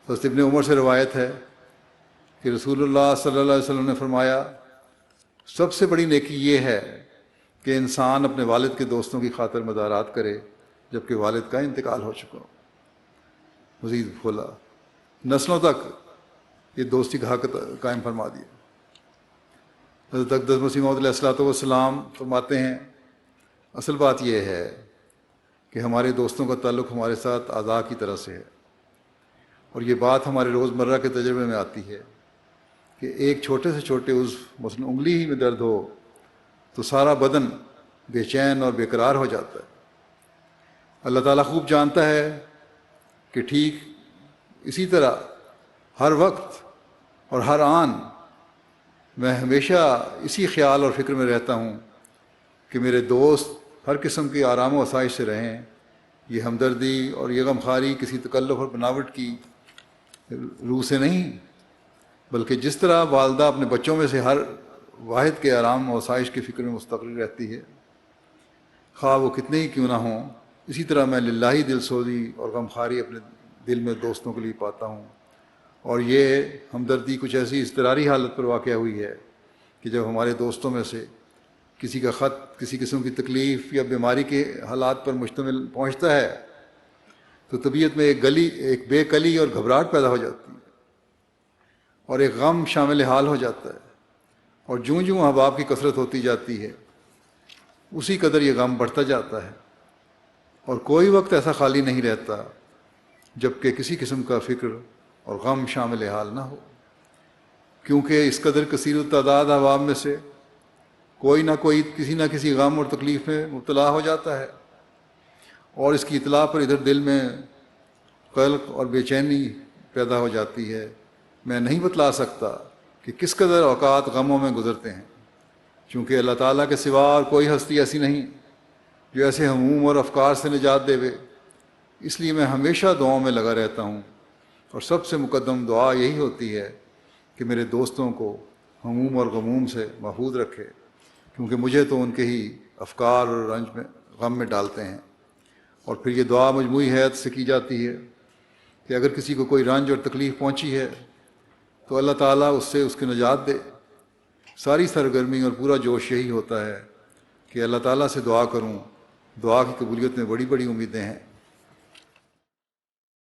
حضرت ابن عمر سے روایت ہے کہ رسول اللہ صلی اللہ علیہ وسلم نے فرمایا سب سے بڑی نیکی یہ ہے کہ انسان اپنے والد کے دوستوں کی خاطر مدارات کرے جبکہ والد کا انتقال ہو چکا ہو۔ مزید کھولا، نسلوں تک یہ دوستی کا حق قائم فرما دیا۔ حضرت اقدس مسیح موعود علیہ الصلوۃ والسلام فرماتے ہیں اصل بات یہ ہے کہ ہمارے دوستوں کا تعلق ہمارے ساتھ اعضاء کی طرح سے ہے، اور یہ بات ہمارے روزمرہ کے تجربے میں آتی ہے کہ ایک چھوٹے سے چھوٹے عضو مثلا انگلی ہی میں درد ہو تو سارا بدن بے چین اور بے قرار ہو جاتا ہے۔ اللہ تعالیٰ خوب جانتا ہے کہ ٹھیک اسی طرح ہر وقت اور ہر آن میں ہمیشہ اسی خیال اور فکر میں رہتا ہوں کہ میرے دوست ہر قسم کی آرام و آسائش سے رہیں۔ یہ ہمدردی اور یہ غمخواری کسی تکلف اور بناوٹ کی روح سے نہیں، بلکہ جس طرح والدہ اپنے بچوں میں سے ہر واحد کے آرام و آسائش کی فکر میں مستقل رہتی ہے، خواہ وہ کتنے ہی کیوں نہ ہوں، اسی طرح میں للہی دل سوزی اور غمخواری اپنے دل میں دوستوں کے لیے پاتا ہوں۔ اور یہ ہمدردی کچھ ایسی اضطراری حالت پر واقع ہوئی ہے کہ جب ہمارے دوستوں میں سے کسی کا خط کسی قسم کی تکلیف یا بیماری کے حالات پر مشتمل پہنچتا ہے تو طبیعت میں ایک بے کلی اور گھبراہٹ پیدا ہو جاتی ہے، اور ایک غم شامل حال ہو جاتا ہے، اور جوں جوں احباب کی کثرت ہوتی جاتی ہے اسی قدر یہ غم بڑھتا جاتا ہے، اور کوئی وقت ایسا خالی نہیں رہتا جب کہ کسی قسم کا فکر اور غم شامل حال نہ ہو، کیونکہ اس قدر کثیر التعداد احباب میں سے کوئی نہ کوئی کسی نہ کسی غم اور تکلیف میں مبتلا ہو جاتا ہے، اور اس کی اطلاع پر ادھر دل میں قلق اور بے چینی پیدا ہو جاتی ہے۔ میں نہیں بتلا سکتا کہ کس قدر اوقات غموں میں گزرتے ہیں، چونکہ اللہ تعالیٰ کے سوا اور کوئی ہستی ایسی نہیں جو ایسے ہموم اور افکار سے نجات دے۔ اس لیے میں ہمیشہ دعاؤں میں لگا رہتا ہوں، اور سب سے مقدم دعا یہی ہوتی ہے کہ میرے دوستوں کو ہموم اور غموم سے محفوظ رکھے، کیونکہ مجھے تو ان کے ہی افکار اور رنج میں غم میں ڈالتے ہیں۔ اور پھر یہ دعا مجموعی حیت سے کی جاتی ہے کہ اگر کسی کو کوئی رنج اور تکلیف پہنچی ہے تو اللہ تعالیٰ اس سے اس کی نجات دے۔ ساری سرگرمی اور پورا جوش یہی ہوتا ہے کہ اللہ تعالیٰ سے دعا کروں۔ دعا کی قبولیت میں بڑی بڑی امیدیں ہیں۔